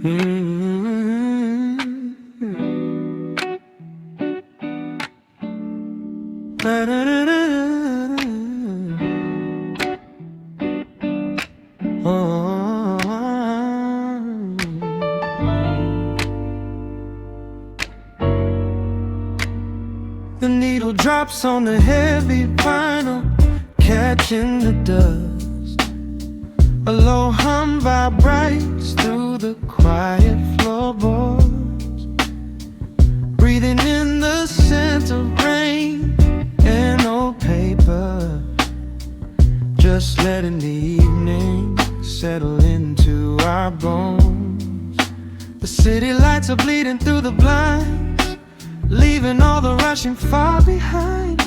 The needle drops on the heavy vinyl, catching the dust. A low hum vibrates through the quiet floorboards, breathing in the scent of rain and old paper, just letting the evening settle into our bones. The city lights are bleeding through the blinds, leaving all the rushing far behind.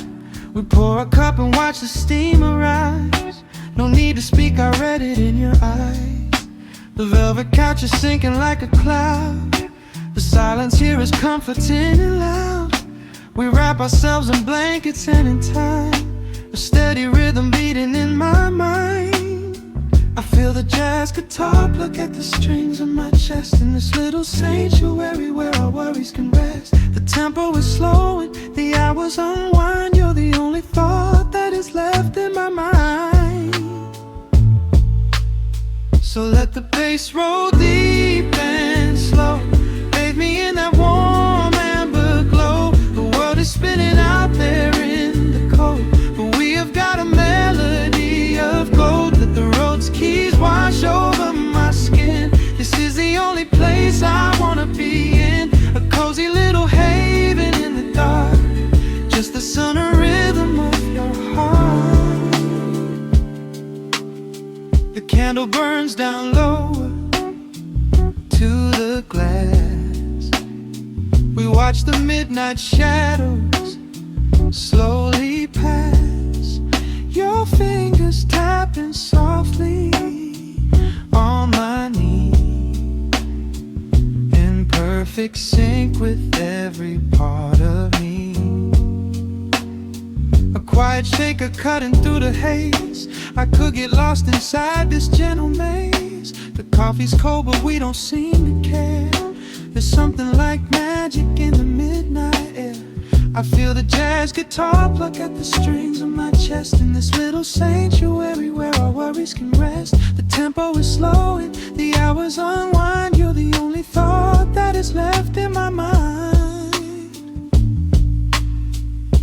We pour a cup and watch the steam arise. No need to speak, I read it in your eyes. The velvet couch is sinking like a cloud. The silence here is comforting and loud. We wrap ourselves in blankets and in time, a steady rhythm beating in my mind. I feel the jazz guitar pluck at the strings of my chest, in this little sanctuary where our worries can rest. The tempo is slowing, the hours unwind. You're the only thought that is left in my mind. So let the bass roll deep and slow, bathe me in that warm amber glow. The world is spinning out there in the cold, but we have got a melody of gold. Let the road's keys wash over my skin. This is the only place I wanna be in, a cozy little haven in the dark, just the sun and rhythm of your heart. The candle burns down lower to the glass. We watch the midnight shadows slowly pass, your fingers tapping softly on my knee, in perfect sync with every part of me. A quiet shaker cutting through the haze. I could get lost inside this gentle maze. The coffee's cold but we don't seem to care. There's something like magic in the midnight air. I feel the jazz guitar pluck at the strings of my chest, in this little sanctuary where our worries can rest. The tempo is slowing, the hours unwind. You're the only thought that is left in my mind.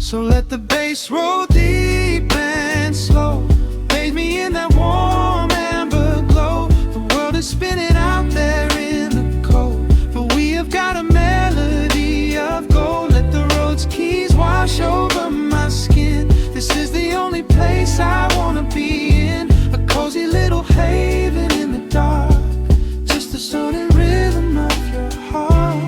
So let the bass roll deep and slow, bathe me in that warm amber glow. The world is spinning out there in the cold, but we have got a melody of gold. Let the road's keys wash over my skin. This is the only place I wanna be in, a cozy little haven in the dark, just the sound and rhythm of your heart.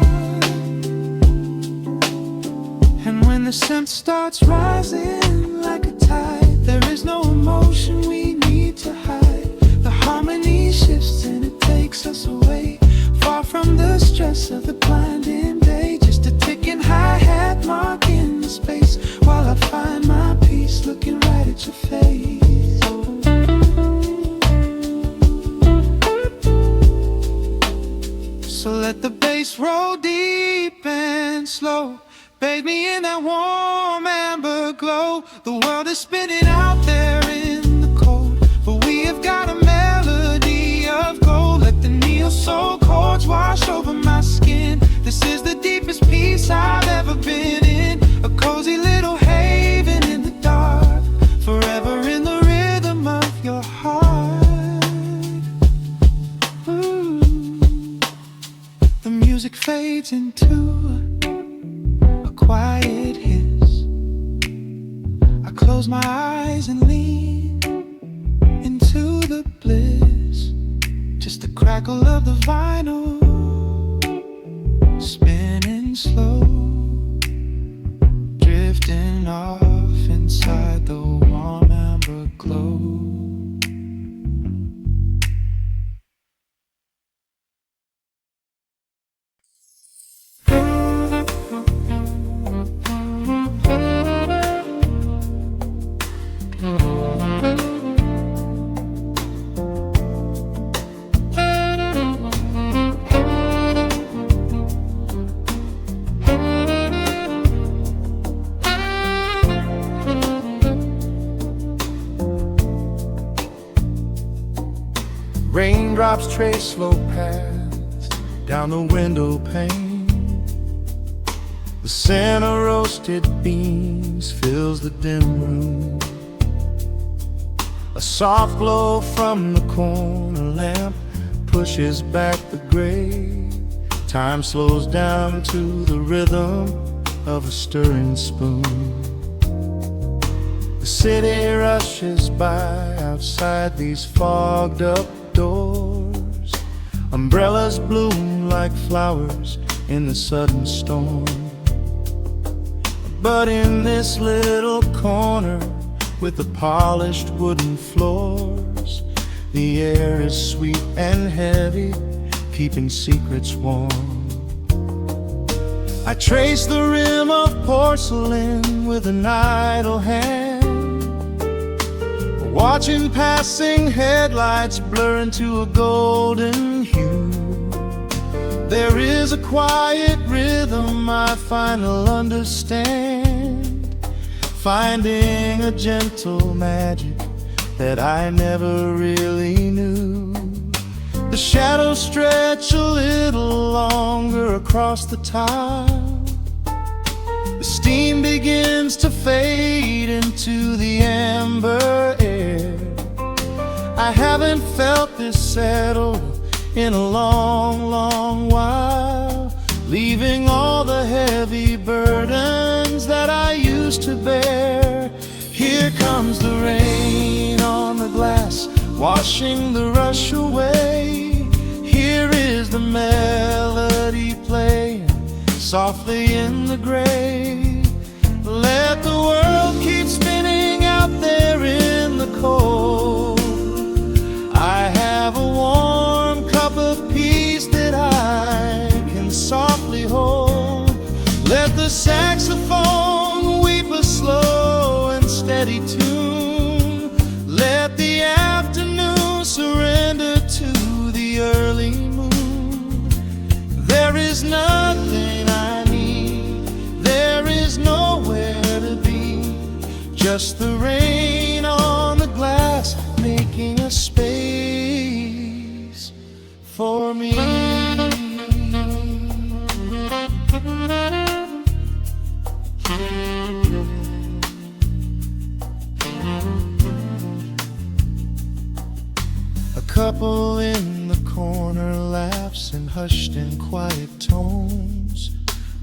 And when the scent starts rising like a tide, there is no emotion we need to hide. The harmony shifts and it takes us away, far from the stress of the blinding day. Just a ticking hi-hat marking the space, while I find my peace looking right at your face. So let the bass roll deep and slow, bathe me in that warm amber glow. The world is spinning out there in the cold, but we have got a melody of gold. Let the neo-soul chords wash over my skin. This is the deepest peace I've ever been in, a cozy little haven in the dark, forever in the rhythm of your heart. Ooh. The music fades into a quiet hiss. I close my eyes and lean into the bliss, just the crackle of the vinyl spinning slow, drifting off inside the warm amber glow. Raindrops trace slow paths down the window pane. The scent of roasted beans fills the dim room. A soft glow from the corner lamp pushes back the gray. Time slows down to the rhythm of a stirring spoon. The city rushes by outside these fogged up doors. Umbrellas bloom like flowers in the sudden storm. But in this little corner with the polished wooden floors, the air is sweet and heavy, keeping secrets warm. I trace the rim of porcelain with an idle hand, watching passing headlights blur into a golden hue. There is a quiet rhythm I finally understand, finding a gentle magic that I never really knew. The shadows stretch a little longer across the tile. The steam begins to fade into the amber air. I haven't felt this settled in a long, long while, leaving all the heavy burdens that I used to bear. Here comes the rain on the glass, washing the rush away. Here is the melody playing softly in the gray. Let the world keep spinning out there in the cold. I have a warm cup of peace that I can softly hold. Let the saxophone weep a slow and steady tune. Let the afternoon surrender to the early moon. There is nothing I need, there is nowhere to be, just the rain on the glass making a space for me. A couple in the corner laughs in hushed and quiet tones.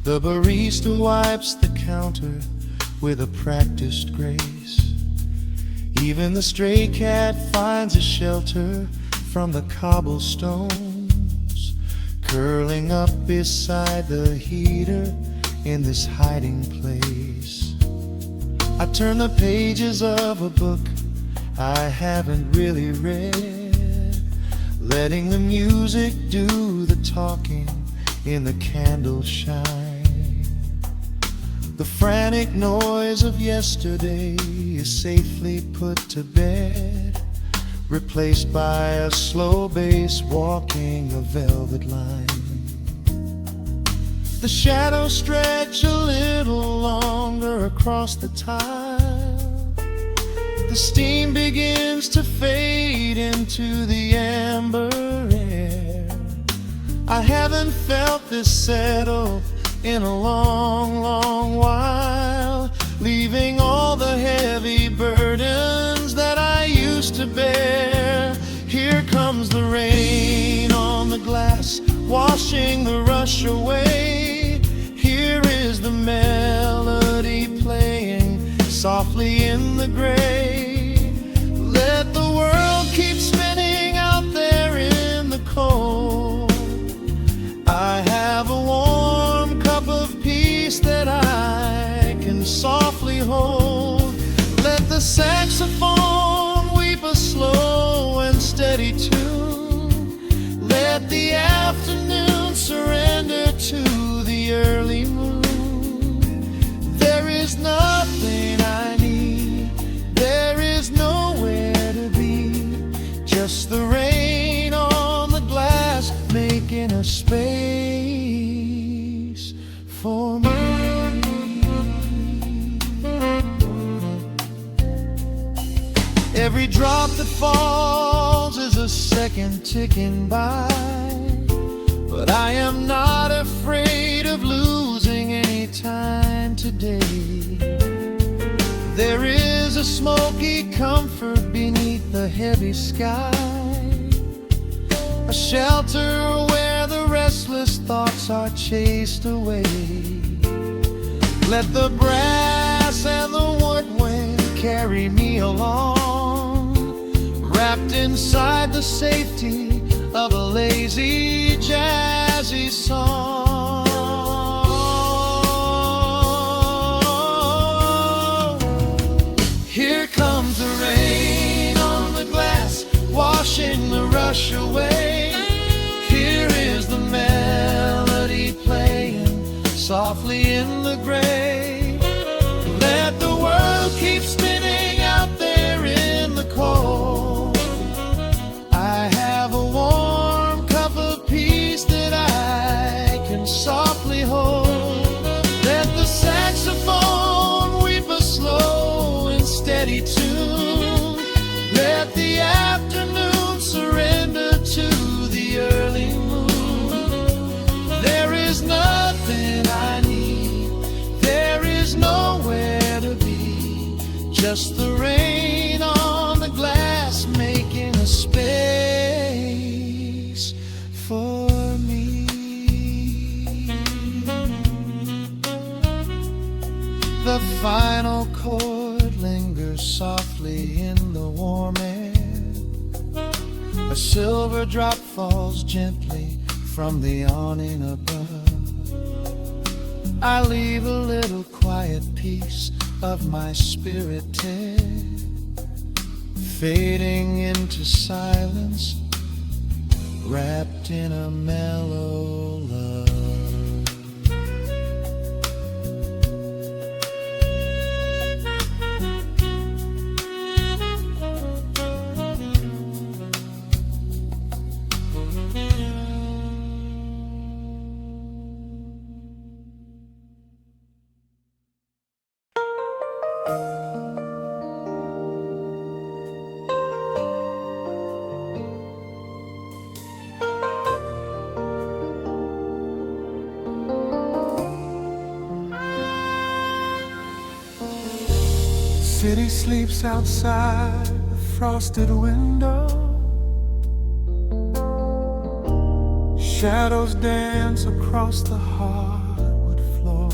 The barista wipes the counter with a practiced grace. Even the stray cat finds a shelter from the cobblestones, curling up beside the heater in this hiding place. I turn the pages of a book I haven't really read, letting the music do the talking in the candle shine. The frantic noise of yesterday is safely put to bed, replaced by a slow bass walking a velvet line. The shadows stretch a little longer across the tile. The steam begins to fade into the amber air. I haven't felt this settle in a long, long while, leaving all the heavy burdens that I used to bear. Here comes the rain on the glass, washing the rush away. Here is the melody playing softly in the gray. Let the world keep spinning out there in the cold. I have a warm cup of peace that I can softly hold. Let the saxophone weep a slow and steady tune. Let the afternoon surrender to the early moon. There is nothing I need, there is nowhere to be, just the rain on the glass making a space for me. Every drop that falls is a second ticking by, but I am not afraid of losing any time today. There is a smoky comfort beneath the heavy sky, a shelter where the restless thoughts are chased away. Let the brass and the woodwind carry me along, wrapped inside the safety of a lazy, jazzy song. Here comes the rain on the glass, washing the rush away. Here is the melody playing softly in the gray. Let the world keep spinning out there in the cold. I have a warm cup of peace that I can softly hold. Let the saxophone weep a slow and steady tune. Let the afternoon surrender to the early moon. There is nothing I need, there is nowhere to be, just the rain on the glass making a space for me. The final chord lingers softly in the warm air. A silver drop falls gently from the awning above. I leave a little quiet piece of my spirit tear, fading into silence, wrapped in a mellow love. City sleeps outside the frosted window. Shadows dance across the hardwood floor.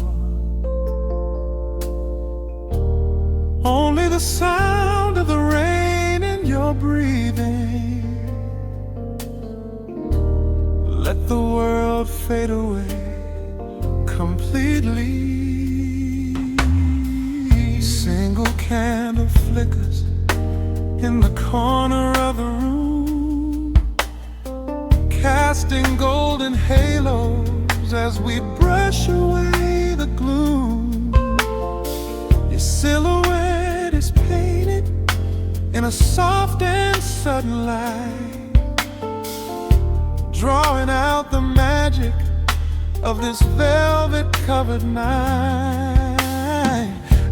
Only the sound of the rain in your breathing. Let the world fade away completely. Single candle flickers in the corner of the room, casting golden halos as we brush away the gloom. Your silhouette is painted in a soft and sudden light, drawing out the magic of this velvet-covered night.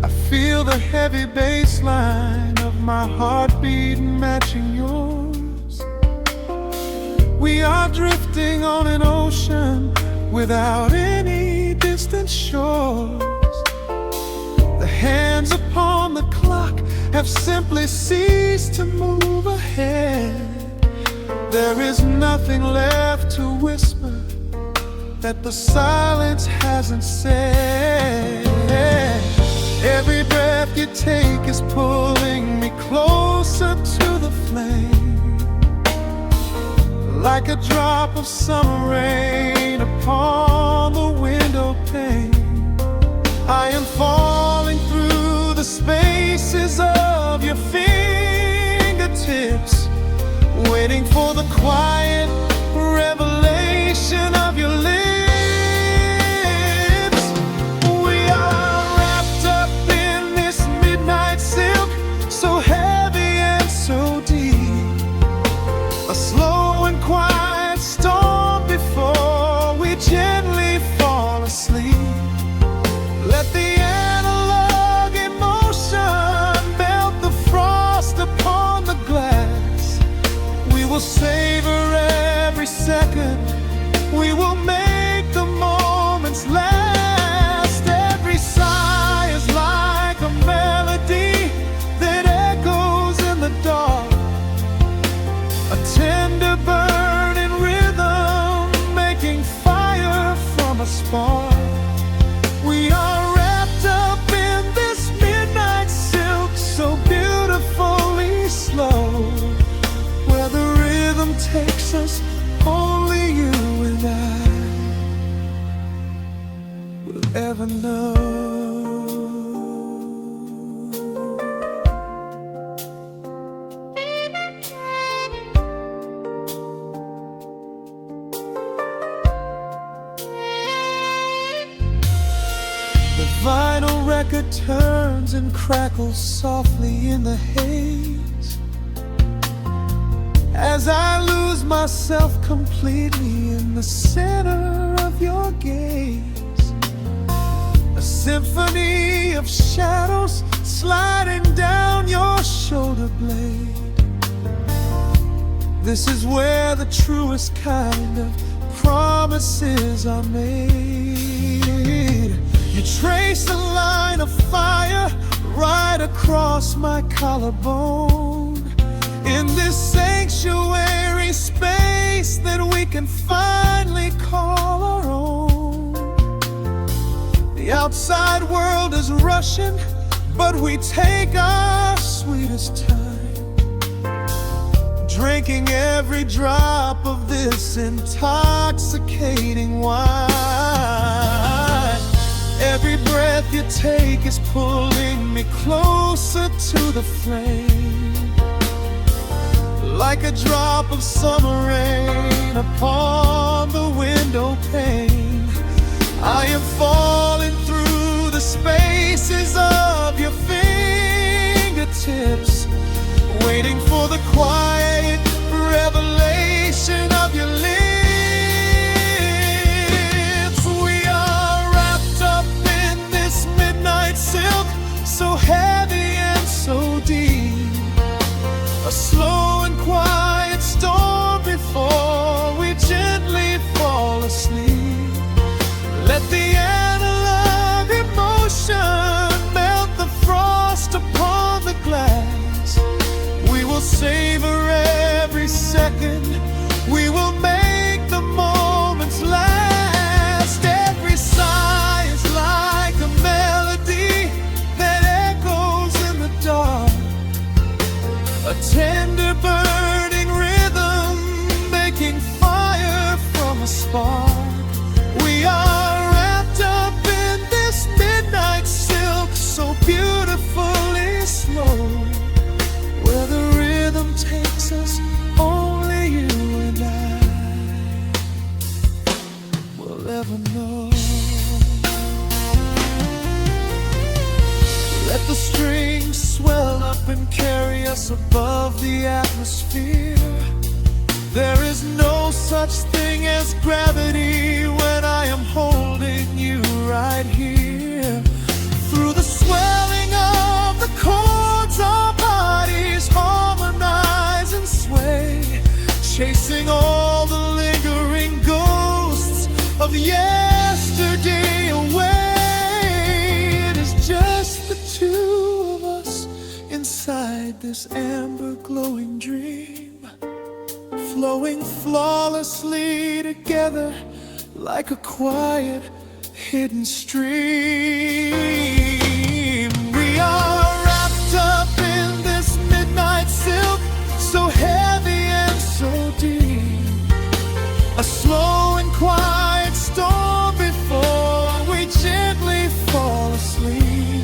I feel the heavy bass line of my heartbeat matching yours. We are drifting on an ocean without any distant shores. The hands upon the clock have simply ceased to move ahead. There is nothing left to whisper that the silence hasn't said. Every breath you take is pulling me closer to the flame, like a drop of summer rain upon the window pane. I am falling through the spaces of your fingertips, waiting for the quiet revelation of your lips. So heavy and so deep, a slow and quiet storm before we gently fall asleep. Let the analog emotion melt the frost upon the glass. We will savor every second. We will make the moments last. Every sigh is like a melody that echoes in the dark, a tender burning rhythm making fire from a spark. We are wrapped up in this midnight silk, so beautifully slow, where the rhythm takes us, only you and I will ever know. The vinyl record turns and crackles softly in the haze as I lose myself completely in the center of your gaze. A symphony of shadows sliding down your shoulder blade. This is where the truest kind of promises are made. You trace a line of fire right across my collarbone, in this sanctuary space that we can finally call our own. The outside world is rushing, but we take our sweetest time, drinking every drop of this intoxicating wine. Every breath you take is pulling me closer to the flame, like a drop of summer rain upon the window pane. I am falling through the spaces of your fingertips, waiting for the quiet revelation of your lips. We are wrapped up in this midnight silk, so heavy and so deep, a slow and quiet storm before we gently fall asleep. Let the analog emotion melt the frost upon the glass. We will savor every second. We will make the moments last. Every sigh is like a melody that echoes in the dark, a tender burning rhythm making fire from a spark. We are wrapped up in this midnight silk, so beautifully slow, where the rhythm takes us, only you and I will ever know. Let the strings swell up and carry us above the atmosphere. There is no such thing as gravity when I am holding you right here. Through the swelling of the chords, our bodies harmonize and sway, chasing all the lingering ghosts of yesterday away. It is just the two of us inside this amber glowing dream, flowing flawlessly together like a quiet hidden stream. We are wrapped up in this midnight silk, so heavy and so deep, a slow and quiet storm before we gently fall asleep.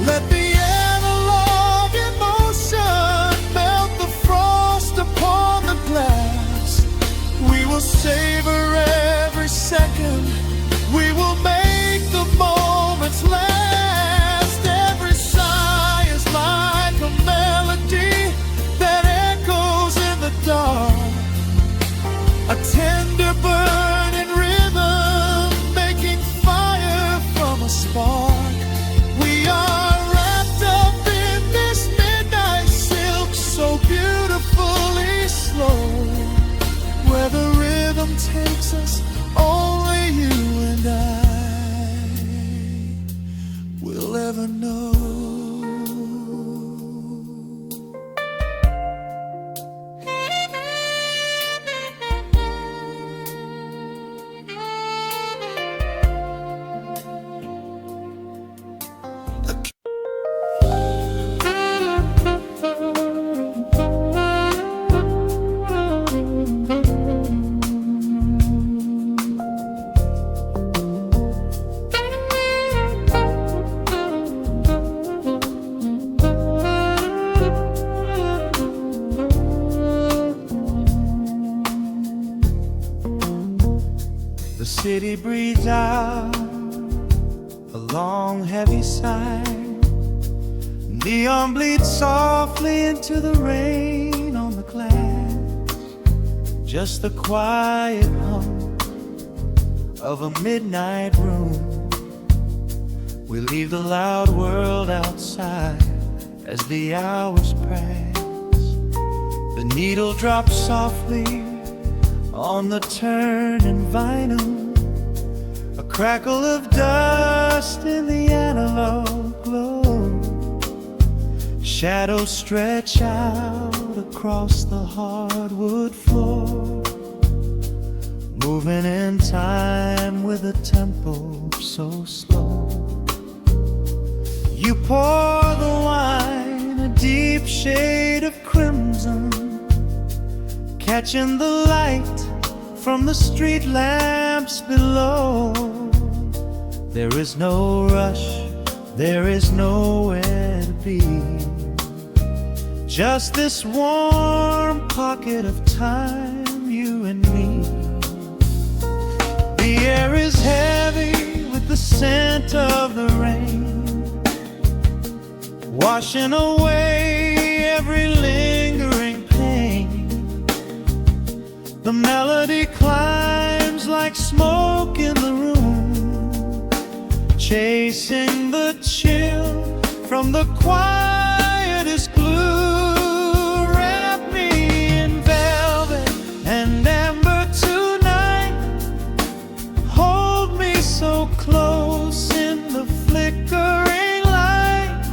Let the analog emotion melt the frost upon the glass. We will savor every second. We will make the moments last. Every sigh is like a melody that echoes in the dark, a tender burning rhythm making fire from a spark. We are wrapped up in this midnight silk, so beautifully slow, where the The city breathes out a long heavy sigh. Neon bleeds softly into the rain on the glass. Just the quiet hum of a midnight room. We leave the loud world outside as the hours pass. The needle drops softly on the turning vinyl. A crackle of dust in the analog glow. Shadows stretch out across the hardwood floor, moving in time with a tempo so slow. You pour the wine, a deep shade of crimson, catching the light from the street lamps below. There is no rush, there is nowhere to be. Just this warm pocket of time, you and me. The air is heavy with the scent of the rain, washing away every lingering pain. The melody climbs like smoke in the room, chasing the chill from the quietest glue. Wrap me in velvet and amber tonight. Hold me so close in the flickering light.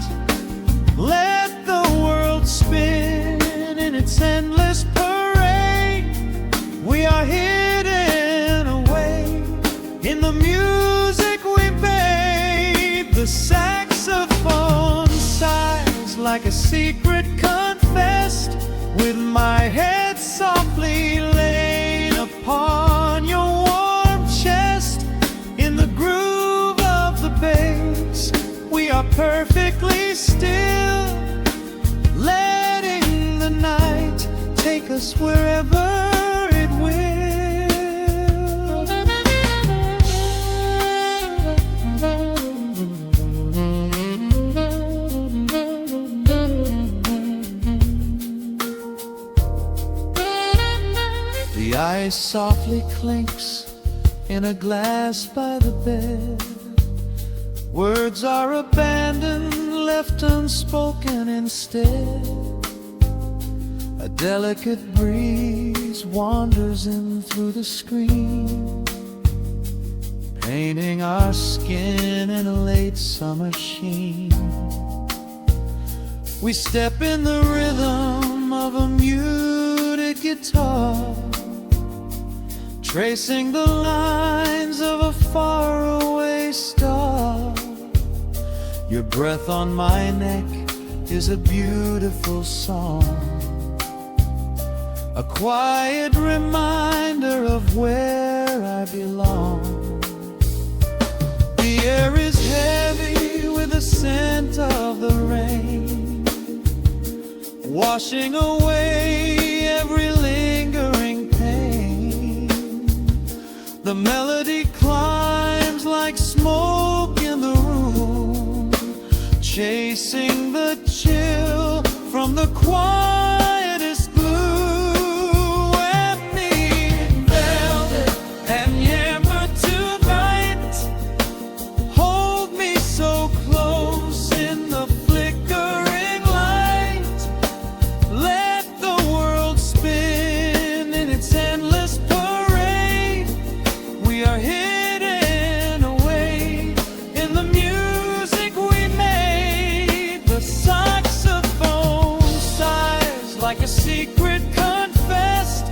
Let the world spin in its endless parade. We are hidden away in the music we made. The saxophone sighs like a secret confessed, with my head softly laid upon your warm chest. In the groove of the bass, we are perfectly still, letting the night take us wherever it will. The ice softly clinks in a glass by the bed. Words are abandoned, left unspoken instead. A delicate breeze wanders in through the screen, painting our skin in a late summer sheen. We step in the rhythm of a muted guitar, tracing the lines of a faraway star. Your breath on my neck is a beautiful song, a quiet reminder of where I belong. The air is heavy with the scent of the rain, washing away every lingering pain. The melody climbs like smoke in the room, chasing the chill from the quietest blue. Wrap me in velvet and amber tonight. Hold me so close in the flickering light. Let the world spin in its endless parade. We are hidden away in the music we made. The saxophone sighs like a secret confessed,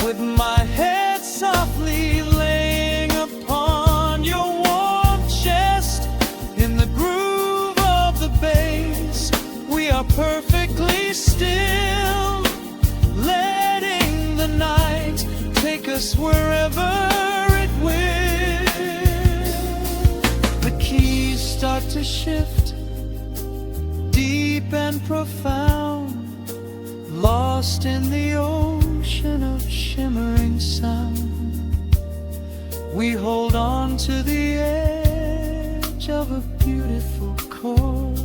with my head softly laying upon your warm chest. In the groove of the bass, we are perfectly still, letting the night take us wherever it will. The keys start to shift, deep and profound, lost in the ocean of shimmering sound. We hold to the edge of a beautiful chord,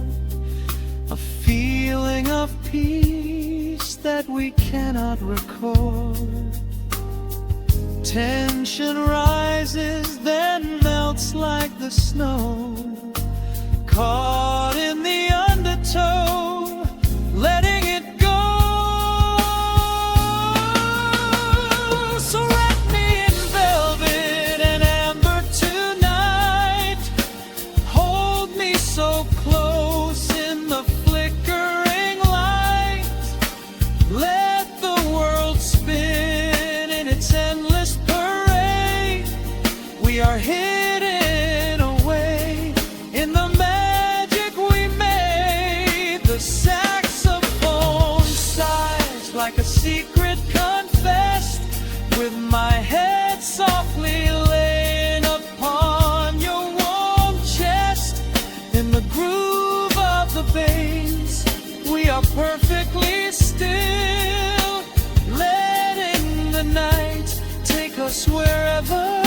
a feeling of peace that we cannot record. Tension rises, then melts like the snow, caught in the undertow, letting it go. So wrap me in velvet and amber tonight, hold me so close in the flickering light, let the world spin in its endless parade. We are hidden away in the magic we made. The saxophone sighs like a secret confessed, with my head softly laying upon your warm chest. In the groove of the bass, we are perfectly still, letting the night take us wherever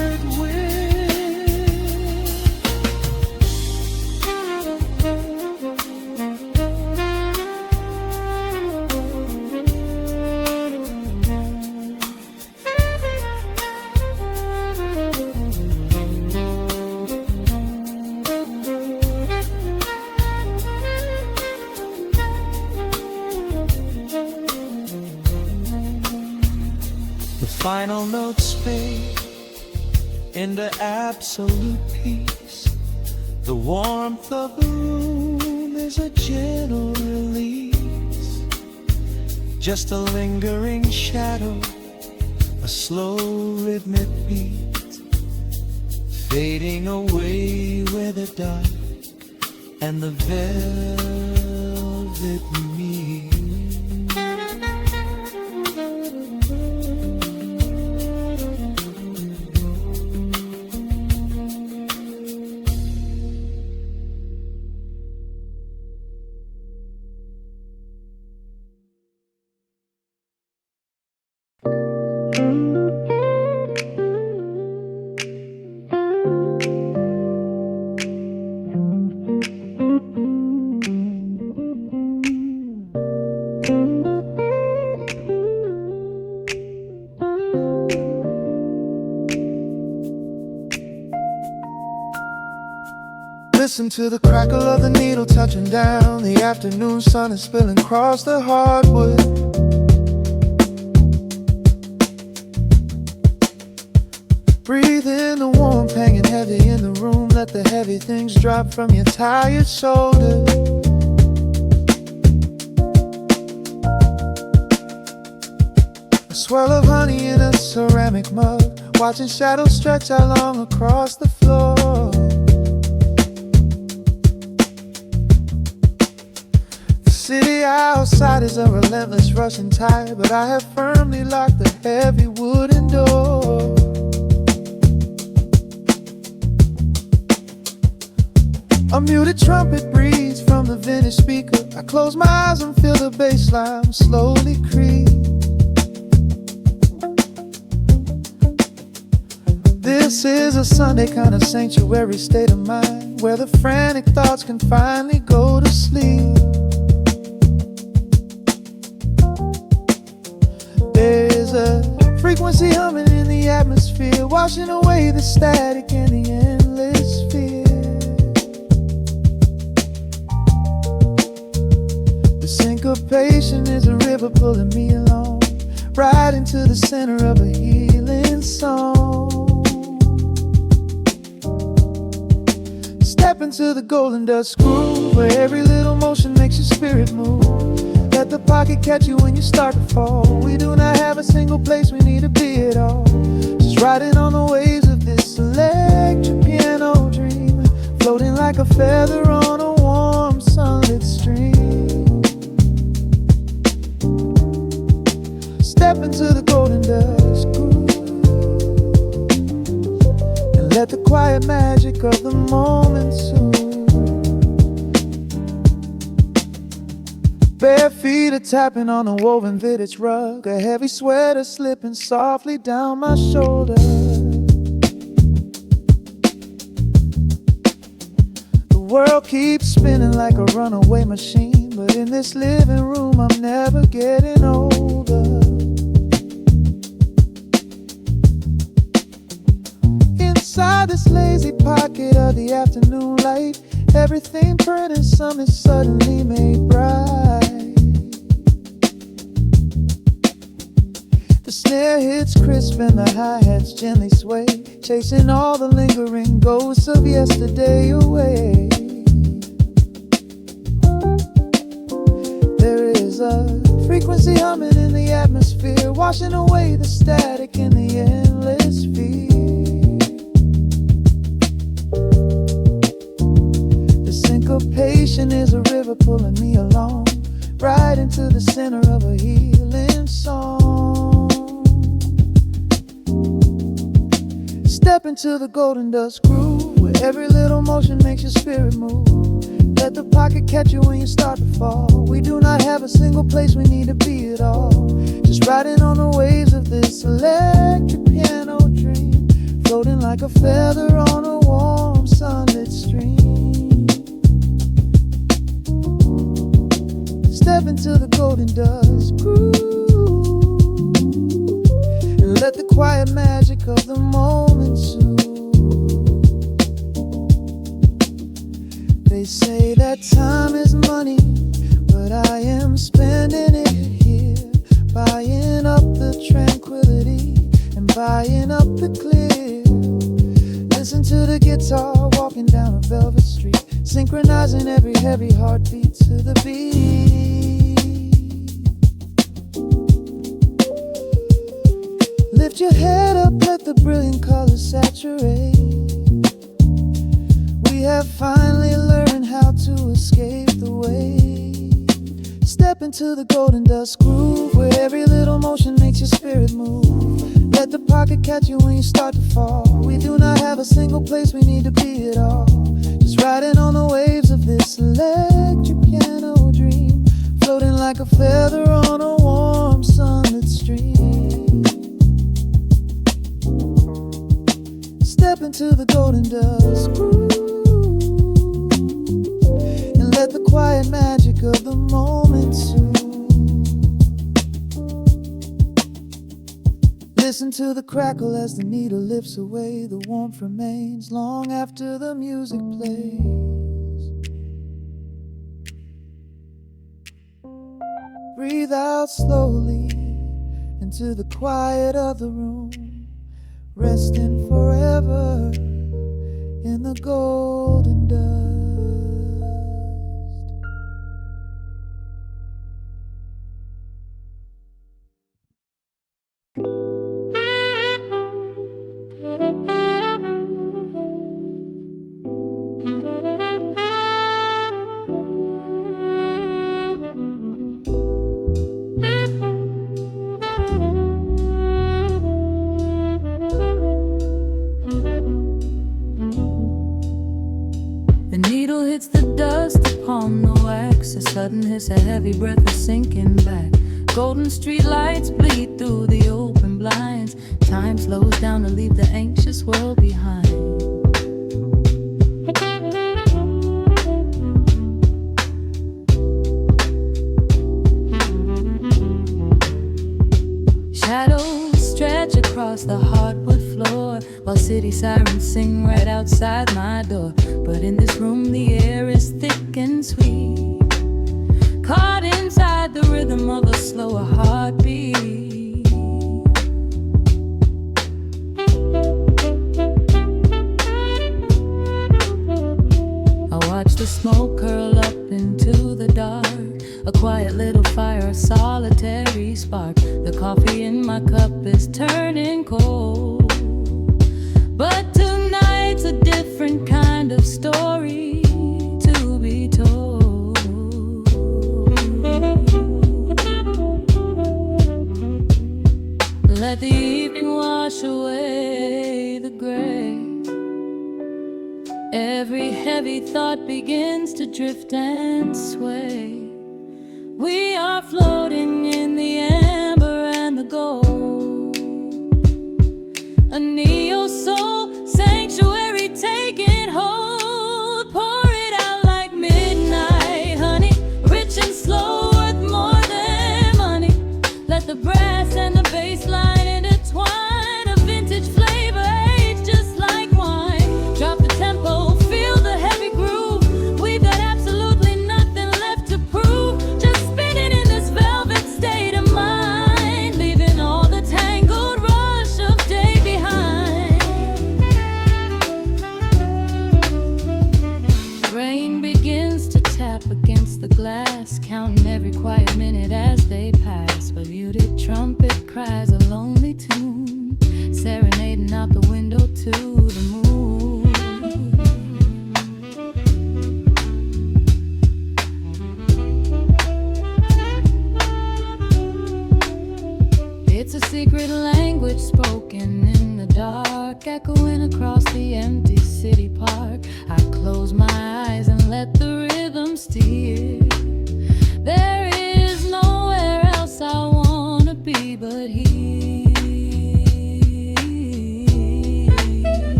it will. The final notes fade into absolute peace. The warmth of the room is a gentle release, just a lingering shadow, a slow rhythmic beat, fading away where the dark and the velvet meet. Listen to the crackle of the needle touching down. The afternoon sun is spilling across the hardwood. Breathe in the warmth hanging heavy in the room. Let the heavy things drop from your tired shoulders. A swirl of honey in a ceramic mug, watching shadows stretch out long across the floor. The city outside is a relentless rushing tide, but I have firmly locked the heavy wooden door. A muted trumpet breathes from the vintage speaker. I close my eyes and feel the bass line slowly creep. This is a Sunday kind of sanctuary state of mind, where the frantic thoughts can finally go to sleep. There's a frequency humming in the atmosphere, washing away the static and the endless fear. The syncopation is a river pulling me along, right into the center of a healing song. Step into the golden dust groove, where every little motion makes your spirit move. Let the pocket catch you when you start to fall. We do not have a single place we need to be at all. Just riding on the waves of this electric piano dream, floating like a feather on a warm sunlit stream. Step into the golden dust groove, and let the quiet magic of the moment soothe. Bare feet are tapping on a woven vintage rug, a heavy sweater slipping softly down my shoulder. world keeps spinning like a runaway machine, but in this living room I'm never getting older. Inside this lazy pocket of the afternoon light, everything burning, something suddenly made bright. The snare hits crisp and the hi-hats gently sway, chasing all the lingering ghosts of yesterday away. There is a frequency humming in the atmosphere, washing away the static in the endless fear. The syncopation is a river pulling me along, right into the center of a healing song. Step into the golden dust groove, where every little motion makes your spirit move. Let the pocket catch you when you start to fall. We do not have a single place we need to be at all. Just riding on the waves of this electric piano dream, floating like a feather on a warm sunlit stream. Step into the golden dust groove, and let the quiet magic of the moment soothe. They say that time is money, but I am spending it here, buying up the tranquility and buying up the clear. Listen to the guitar walking down a velvet street, synchronizing every heavy heartbeat to the beat. Lift your head up, let the brilliant colors saturate. We have finally learned how to escape the wave. Step into the golden dust groove, where every little motion makes your spirit move. Let the pocket catch you when you start to fall. We do not have a single place we need to be at all. Just riding on the waves of this electric piano dream, floating like a feather on a warm sunlit stream. Step into the golden dust groove, and let the quiet magic of the moment soothe. Listen to the crackle as the needle lifts away. The warmth remains long after the music plays. Breathe out slowly into the quiet of the room, resting forever in the golden dust. The needle hits the dust upon the wax. A sudden hiss, a heavy breath is sinking back. Golden street lights bleed through the open blinds. Time slows down to leave the anxious world behind. Shadows stretch across the hardwood floor, while city sirens sing right outside my door. But in this room the air is thick and sweet, caught inside the rhythm of a slower heartbeat. I watch the smoke curl up into the dark, a quiet little fire, a solitary spark. The coffee in my cup is turning cold, but tonight's a different kind of story to be told. Let the evening wash away the gray. Every heavy thought begins to drift and sway. We are floating in the amber and the gold, a neo-soul sanctuary taking hold. Pour it bass line intertwine, a vintage flavor aged just like wine. Drop the tempo, feel the heavy groove. We've got absolutely nothing left to prove. Just spinning in this velvet state of mind, leaving all the tangled rush of day behind. Rain begins to tap against the glass, counting every quiet minute as they pass. A muted trumpet cries a lonely tune, serenading out the window to the moon. It's a secret language spoken in the dark, echoing across the empty city park. I close my eyes and let the rhythm steer. There is nowhere else I wanna be but here.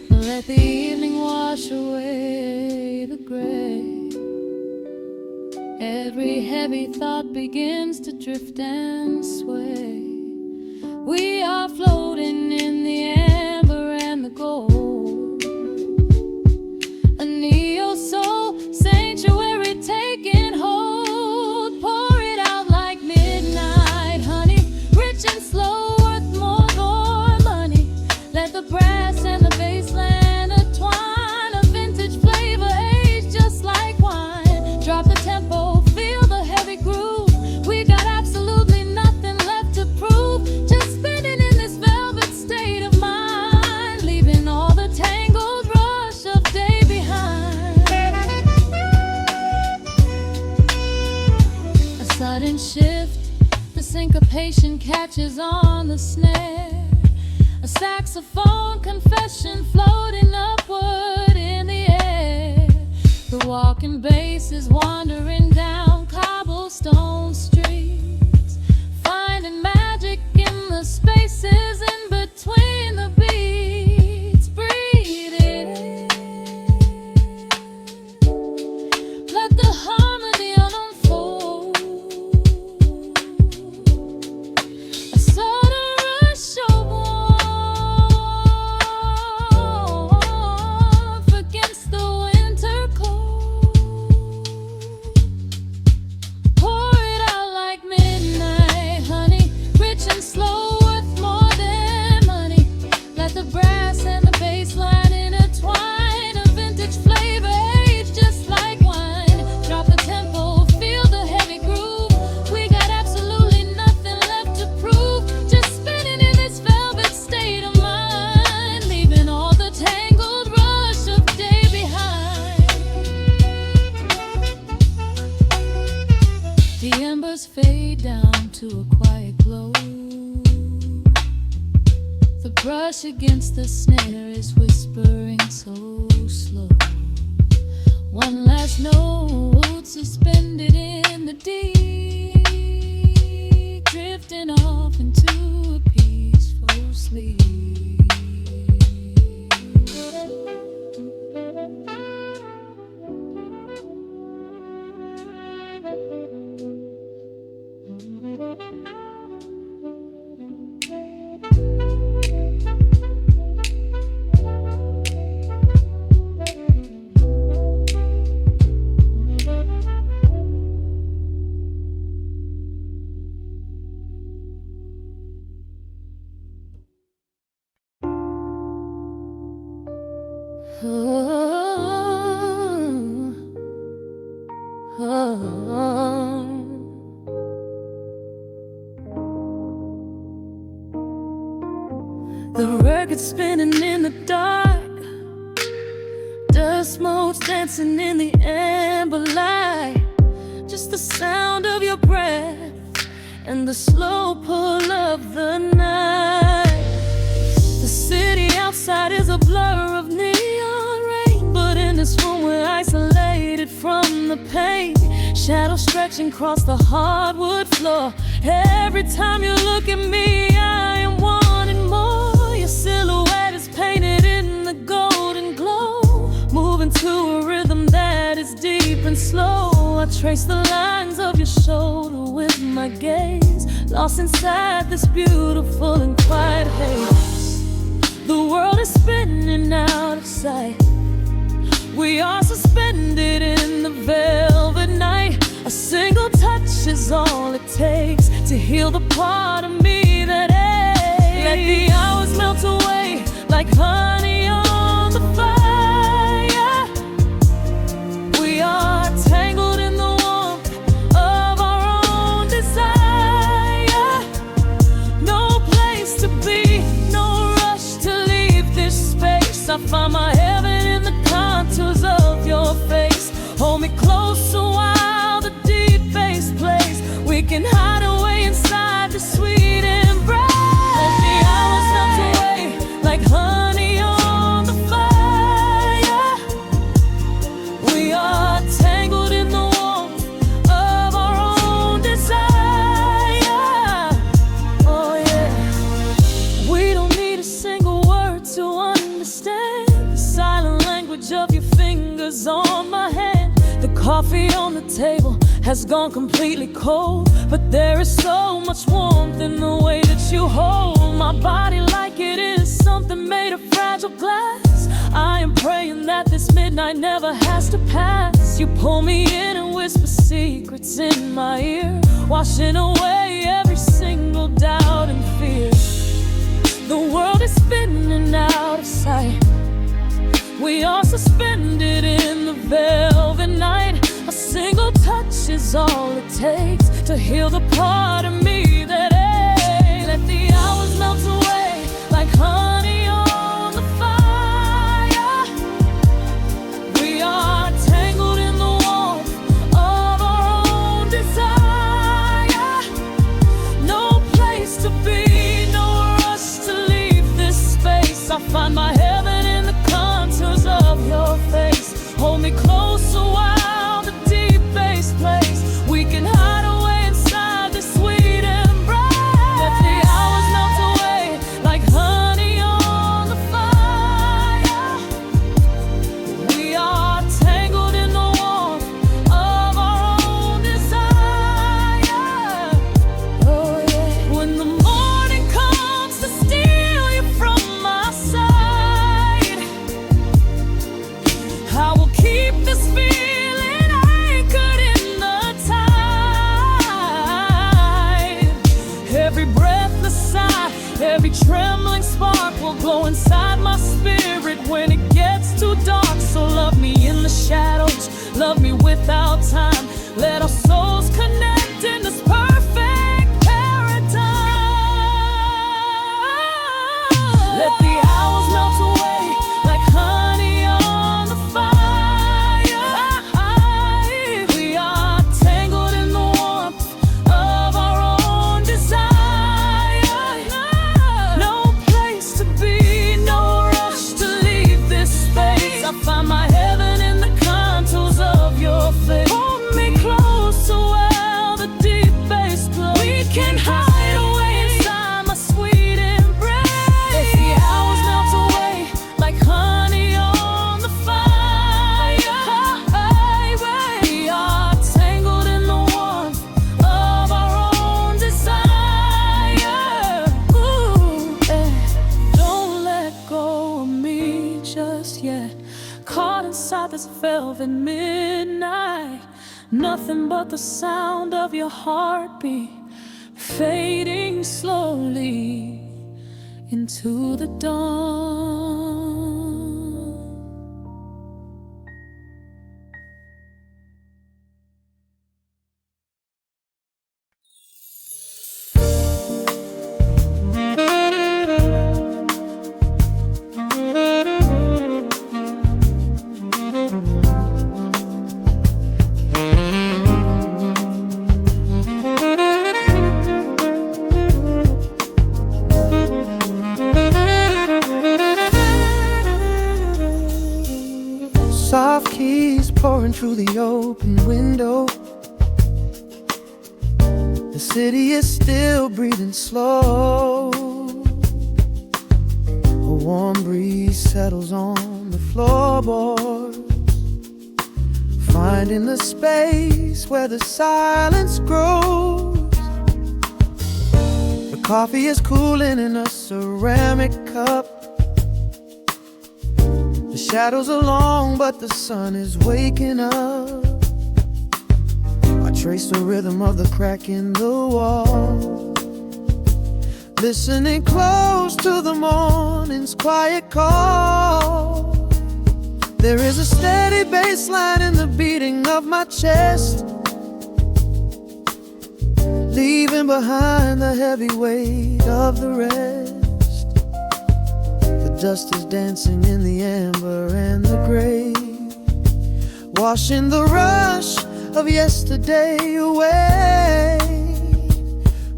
Let the evening wash away the gray. Every heavy thought begins to drift and sway. We are floating in the amber and the gold, a neo-soul sanctuary taking hold. Pour it out like midnight honey, rich and slow, worth more than money. Let the brass and the bass land intertwine, a vintage flavor aged just like wine. Drop the tempo, feel the heavy groove. We got absolutely nothing left to prove. Just spinning in this velvet state of mind, leaving all the tangled rush of day behind. A sudden shift, the syncopation catches on the snare. A saxophone confession floating upward in the air. The walking bass is wandering down cobblestone streets, finding magic in the spaces in between the beats. Breathe it in, let the harmony unfold. A sudden rush of warmth against the winter cold. Pour it out like midnight honey, rich and slow, worth more than money. Let the brass and the bass line intertwine, a vintage flavor aged just like wine. Drop the tempo, feel the heavy groove. We got absolutely nothing left to prove. Just spinning in this velvet state of mind, leaving all the tangled rush of day behind. The embers fade down to a quiet glow. The brush against the snare is whispering so slow. One last note suspended in the deep, drifting off into a peaceful sleep. The record spinning in the dark, dust motes dancing in the amber light. Just the sound of your breath and the slow pull of the night. The city outside is a blur of neon rain, but in this room we're isolated from the pain. Shadows stretching across the hardwood floor. Every time you look at me, I am wanting more. Your silhouette is painted in the golden glow, moving to a rhythm that is deep and slow. I trace the lines of your shoulder my gaze, lost inside this beautiful and quiet haze. The world is spinning out of sight. We are suspended in the velvet night. A single touch is all it takes to heal the part of me that aches. Let the hours melt away like honey on the fire. We are tangled in the warmth of our own desire. No place to be, no rush to leave this space. I find my heaven in the contours of your face. Hold me closer while the deep bass plays. We can hide away inside the sweet embrace. Let the hours melt away like honey on the fire. We are tangled in the warmth of our own desire. Oh yeah. We don't need a single word to understand the silent language of your fingers on my hand. The coffee on the table has gone completely cold, but there is so much warmth in the way that you hold my body like it is something made of fragile glass. I am praying that this midnight never has to pass. You pull me in and whisper secrets in my ear, washing away every single doubt and fear. The world is spinning out of sight. We are suspended in the velvet night. A single touch is all it takes to heal the part of me that aches. Let the hours melt away like honey on the fire. We are tangled in the warmth of our own desire. No place to be, no rush to leave this space. I find my heaven in the contours of your face. Hold me closer while the deep bass plays. We can hide away inside this sweet embrace. Let the hours melt away like honey on the fire. We are tangled in the warmth of our own desire. Oh yeah. When the morning comes to steal you from my side, I will keep this feeling anchored in the tide. Every breathless sigh, every trembling spark will glow inside my spirit when it gets too dark. So love me in the shadows, love me without time. Let our souls connect in this perfect paradise. Let the hours melt away like honey on the fire. We are tangled in the warmth of our own desire. No place to be, no rush to leave this space. I find my heaven in the contours of your face. Hold me closer while the deep bass plays. We can hide away inside my sweet embrace. Let the hours melt away like honey on the fire. We are tangled in the warmth of our own desire. Ooh, don't let go of me just yet. Caught inside this velvet midnight. Nothing but the sound of your heartbeat fading slowly into the dawn. Soft keys pouring through the open window. The city is still breathing slow. A warm breeze settles on the floorboards, finding the space where the silence grows. coffee is cooling in a ceramic cup. The shadows are long, but the sun is waking up. I trace the rhythm of the crack in the wall, listening close to the morning's quiet call. There is a steady bass line in the beating of my chest, leaving behind the heavy weight of the rest. The dust is dancing in the amber and the gray, washing the rush of yesterday away.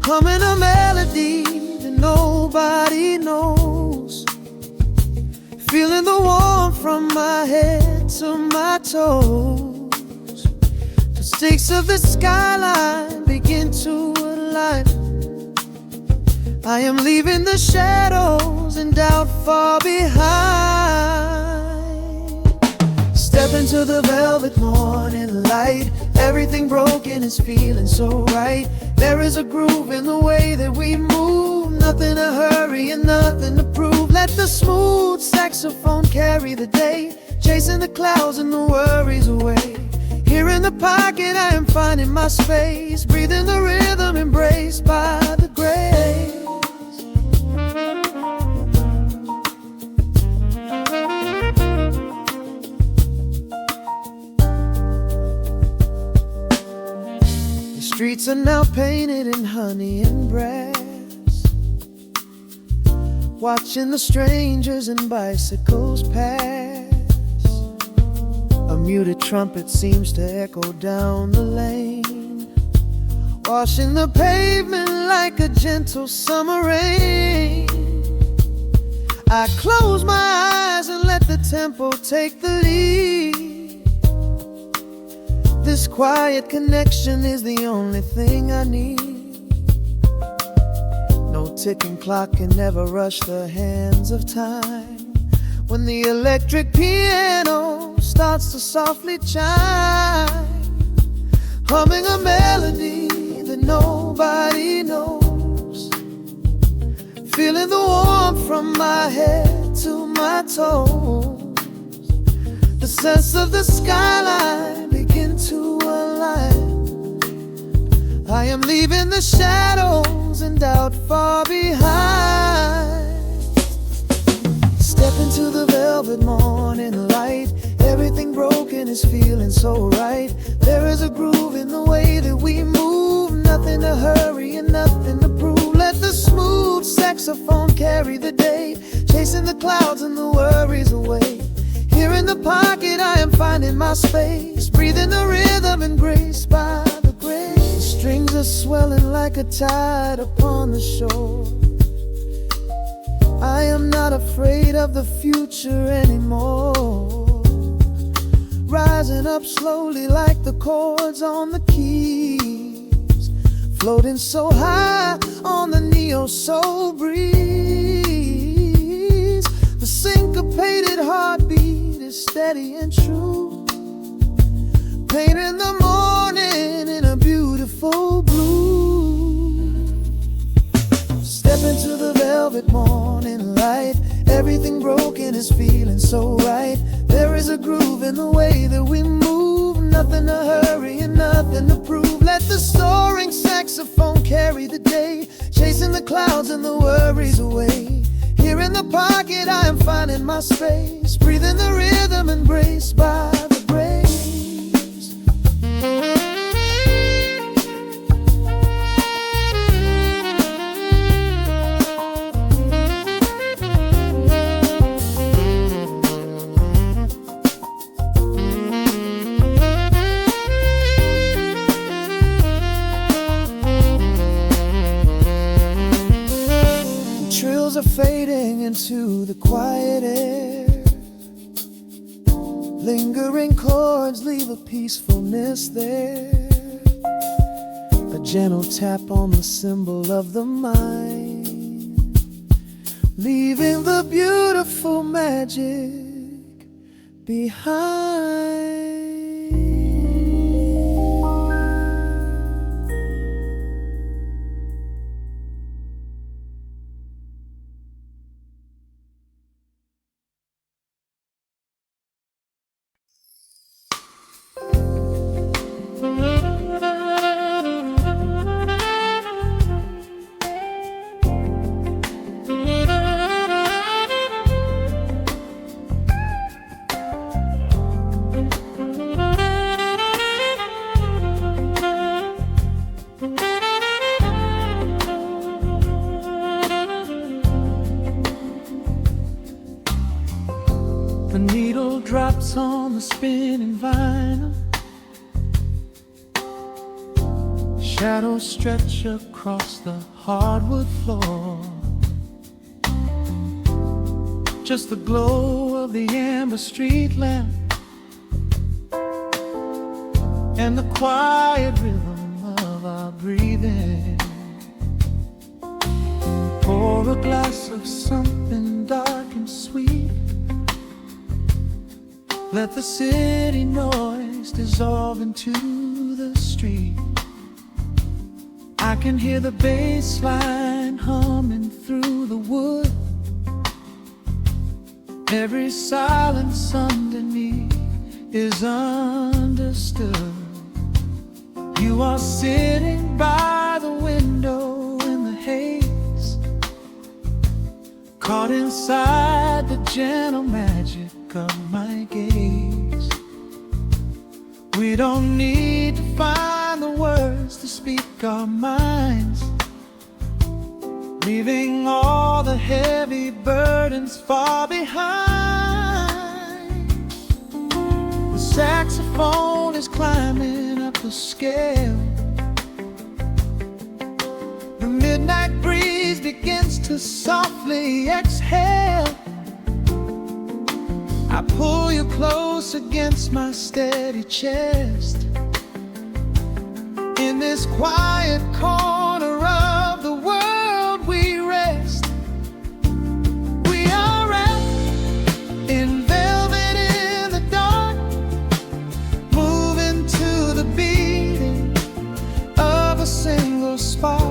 Humming a melody that nobody knows, feeling the warmth from my head to my toes. The stakes of the skyline begin to align. I am leaving the shadows and doubt far behind. Step into the velvet morning light. Everything broken is feeling so right. There is a groove in the way that we move, nothing to hurry and nothing to prove. Let the smooth saxophone carry the day, chasing the clouds and the worries away. Here in the pocket I am finding my space, breathing the rhythm embraced by the grace. The streets are now painted in honey and brass, watching the strangers and bicycles pass. A muted trumpet seems to echo down the lane, washing the pavement like a gentle summer rain. I close my eyes and let the tempo take the lead. This quiet connection is the only thing I need. No ticking clock can never rush the hands of time. When the electric piano starts to softly chime, humming a melody that nobody knows, feeling the warmth from my head to my toes. The sense of the skyline begin to align. I am leaving the shadows and doubt far behind. Step into the velvet morning light. Everything broken is feeling so right. There is a groove in the way that we move, nothing to hurry and nothing to prove. Let the smooth saxophone carry the day, chasing the clouds and the worries away. Here in the pocket I am finding my space, breathing the rhythm embraced by the grace. The strings are swelling like a tide upon the shore. I am not afraid of the future anymore, rising up slowly like the chords on the keys, floating so high on the neo-soul breeze. The syncopated heartbeat is steady and true, painting the morning in a beautiful blue. Step into the velvet morning light. Everything broken is feeling so right. There is a groove in the way that we move, nothing to hurry and nothing to prove. Let the soaring saxophone carry the day, chasing the clouds and the worries away. Here in the pocket I am finding my space, breathing the rhythm embraced by the grace. Are fading into the quiet air. Lingering chords leave a peacefulness there, a gentle tap on the cymbal of the mind, leaving the beautiful magic behind. notes on the spinning vinyl. Shadows stretch across the hardwood floor. Just the glow of the amber street lamp and the quiet rhythm of our breathing. Pour a glass of something dark and sweet. Let the city noise dissolve into the street. I can hear the bass line humming through the wood. Every silence underneath is understood. You are sitting by the window in the haze, caught inside the gentle magic of my gaze. We don't need to find the words to speak our minds, leaving all the heavy burdens far behind. The saxophone is climbing up the scale. The midnight breeze begins to softly exhale. I pull you close against my steady chest. In this quiet corner of the world we rest. We are wrapped in velvet in the dark, moving to the beating of a single spark.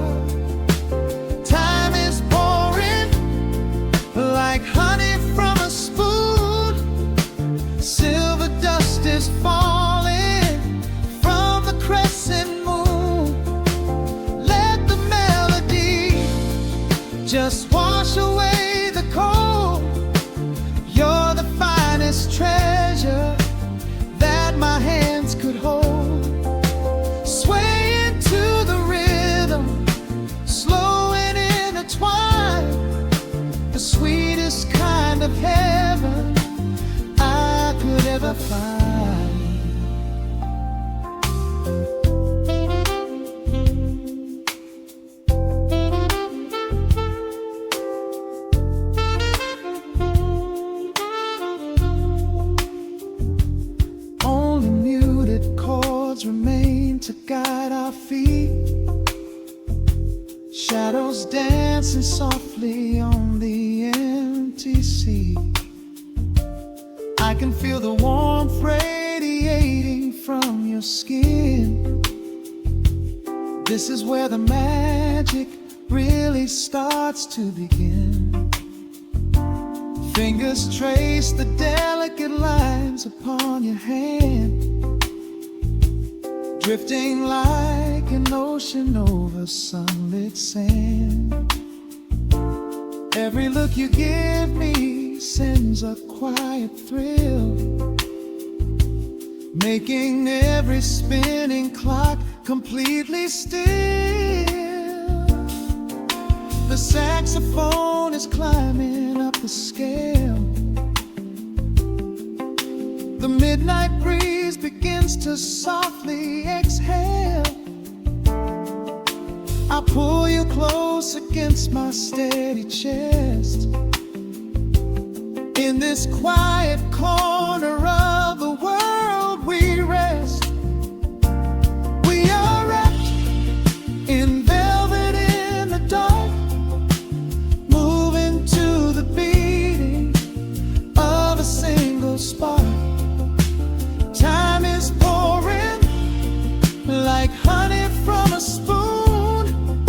Time is pouring like honey from a spoon. Silver dust is falling from the crescent moon. Let the melody just wash away the cold. You're the finest treasure that my hands could hold. Swaying to the rhythm, slow and intertwined. The sweetest kind of heaven I could ever find. Only muted chords remain to guide our feet. Shadows dancing softly on the empty sea. I can feel the warmth radiating from your skin. This is where the magic really starts to begin. Fingers trace the delicate lines upon your hand, drifting like an ocean over sunlit sand. Every look you give me sends a quiet thrill, making every spinning clock completely still. The saxophone is climbing up the scale. The midnight breeze begins to softly exhale. I pull you close against my steady chest. In this quiet corner of the world we rest. We are wrapped in velvet in the dark, moving to the beating of a single spark. Time is pouring like honey from a spoon.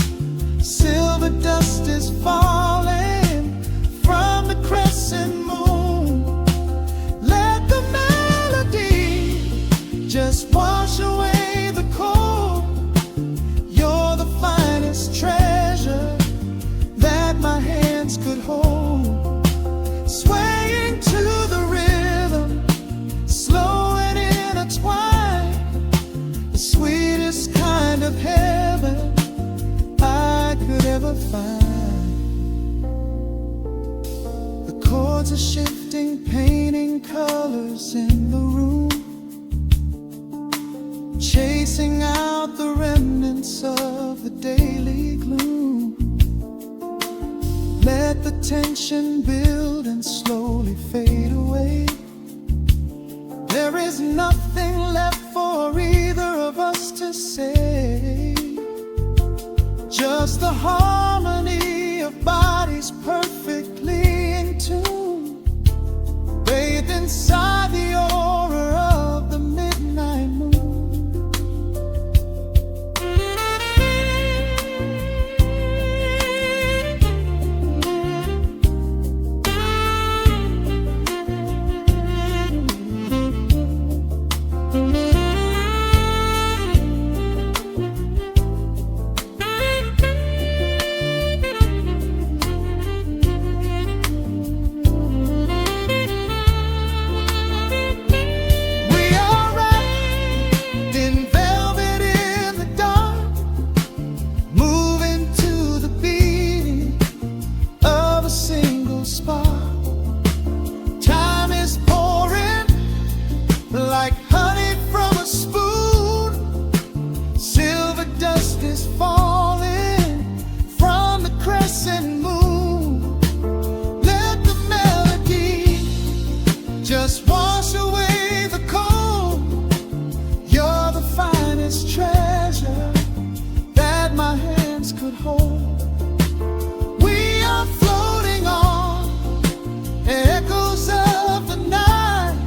Silver dust is falling from the crescent moon. Let the melody just wash away the cold. You're the finest treasure that my hands could hold. Swaying to the rhythm, slow and intertwined. The sweetest kind of heaven I could ever find. The chords Chords are shifting, painting colors in the room, chasing out the remnants of the daily gloom. Let the tension build and slowly fade away. There is nothing left for either of us to say, just the harmony of bodies perfectly in tune, bathed inside the aura of the midnight moon. Just wash away the cold. You're the finest treasure that my hands could hold. We are floating on echoes of the night.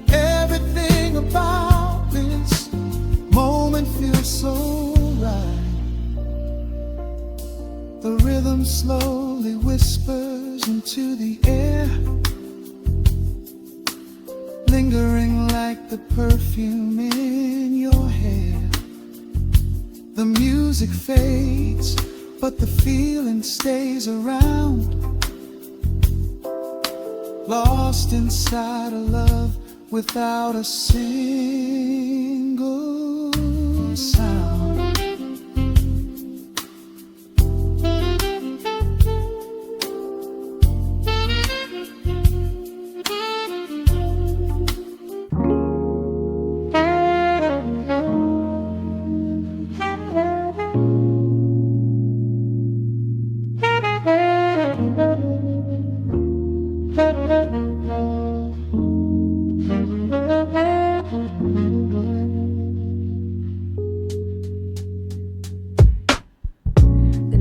Everything about this moment feels so right. The rhythm slowly whispers into the air, lingering like the perfume in your hair. The music fades, but the feeling stays around, lost inside a love without a single sound.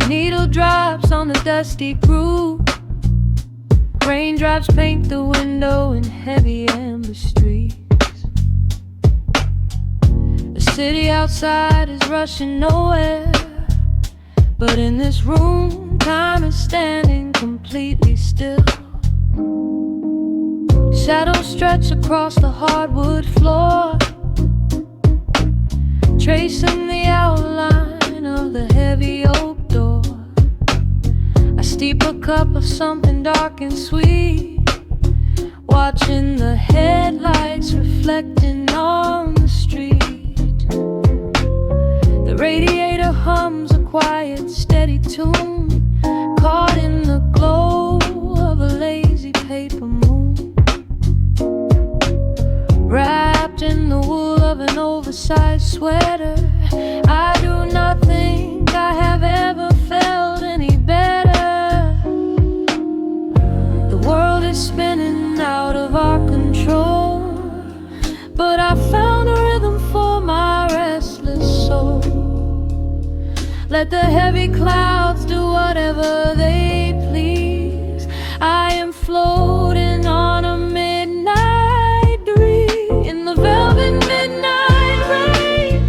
Needle drops on the dusty groove. Raindrops paint the window in heavy amber streets. The city outside is rushing nowhere, but in this room, time is standing completely still. Shadows stretch across the hardwood floor, tracing the outline of the heavy oak door. I steep a cup of something dark and sweet, watching the headlights reflecting on the street. The radiator hums a quiet, steady tune, caught in the glow of a lazy paper moon. Wrapped in the wool of an oversized sweater, I do not think I have ever felt any better. The world is spinning out of our control, but I found a rhythm for my restless soul. Let the heavy clouds do whatever they please. I am floating on a midnight dream in the velvet midnight rain,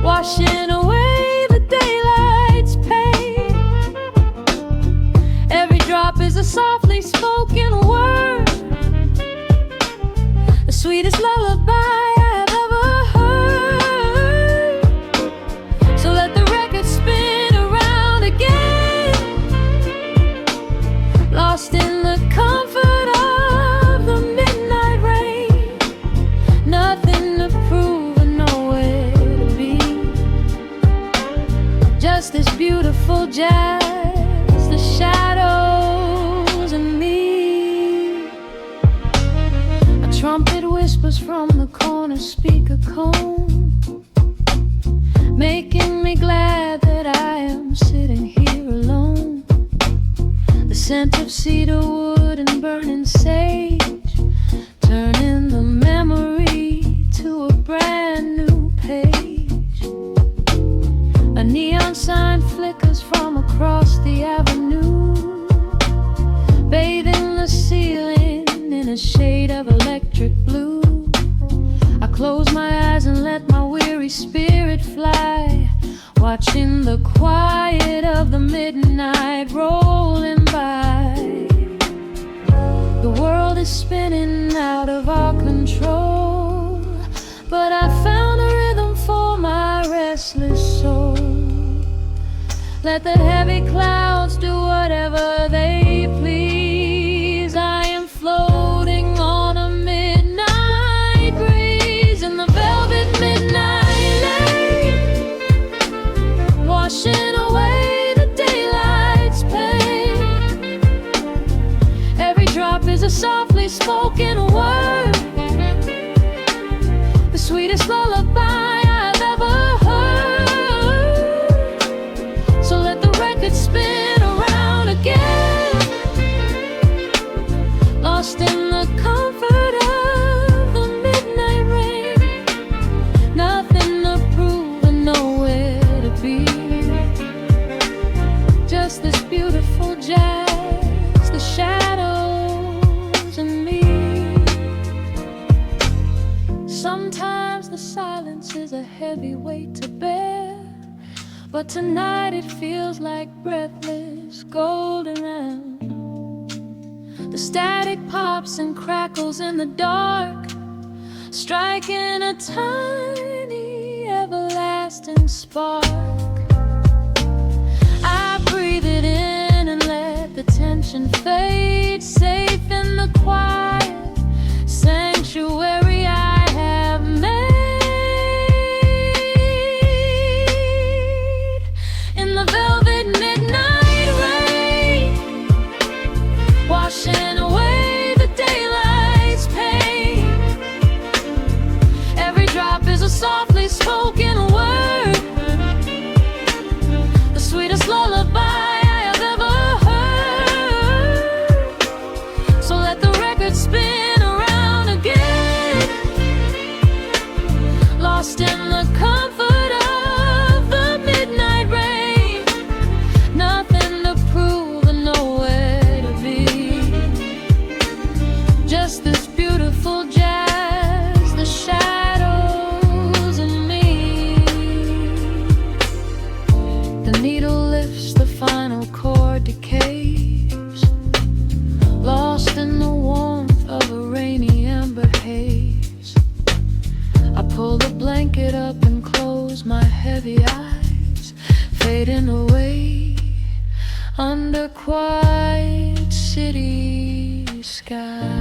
washing away the daylight's pain. Every drop is a softly spoken word, the sweetest lullaby I have ever heard. So let the record spin around again, lost in the comfort of the midnight rain. Nothing to prove and nowhere to be, just this beautiful jazz, the shadows and whispers from the corner speaker cone, making me glad that I am sitting here alone. The scent of cedar wood and burning sage, turning the memory to a brand new page. A neon sign flickers from across the avenue, bathing the ceiling in a shade of electric blue. I close my eyes and let my weary spirit fly, watching the quiet of the midnight rolling by. The world is spinning out of our control, but I found a rhythm for my restless soul. Let the heavy clouds do whatever they please. I am floating on a midnight breeze in the velvet midnight lane, washing away the daylight's pain. Every drop is a softly spoken word, the sweetest lullaby I've ever heard. So let the record spin around again, lost in the comfort of the midnight rain. Nothing to prove and nowhere to be, just this beautiful jazz, the shadows and me. Sometimes the silence is a heavy weight to bear, but tonight it feels like breathless golden round. The static pops and crackles in the dark, striking a tiny everlasting spark. I breathe it in and let the tension fade, safe in the quiet sanctuary I have made. In the velvet midnight rain, washing away the daylight's pain. Every drop is a softly spoken word, the sweetest lullaby I have ever heard. So let the record spin around again, lost in the comfort of the midnight rain. Nothing to prove and nowhere to be, just this beautiful jazz, the shadows and me. The needle lifts, the final chord decays, lost in the warmth of a rainy amber haze. I pull the blanket up and close my heavy eyes, fading away under quiet city sky.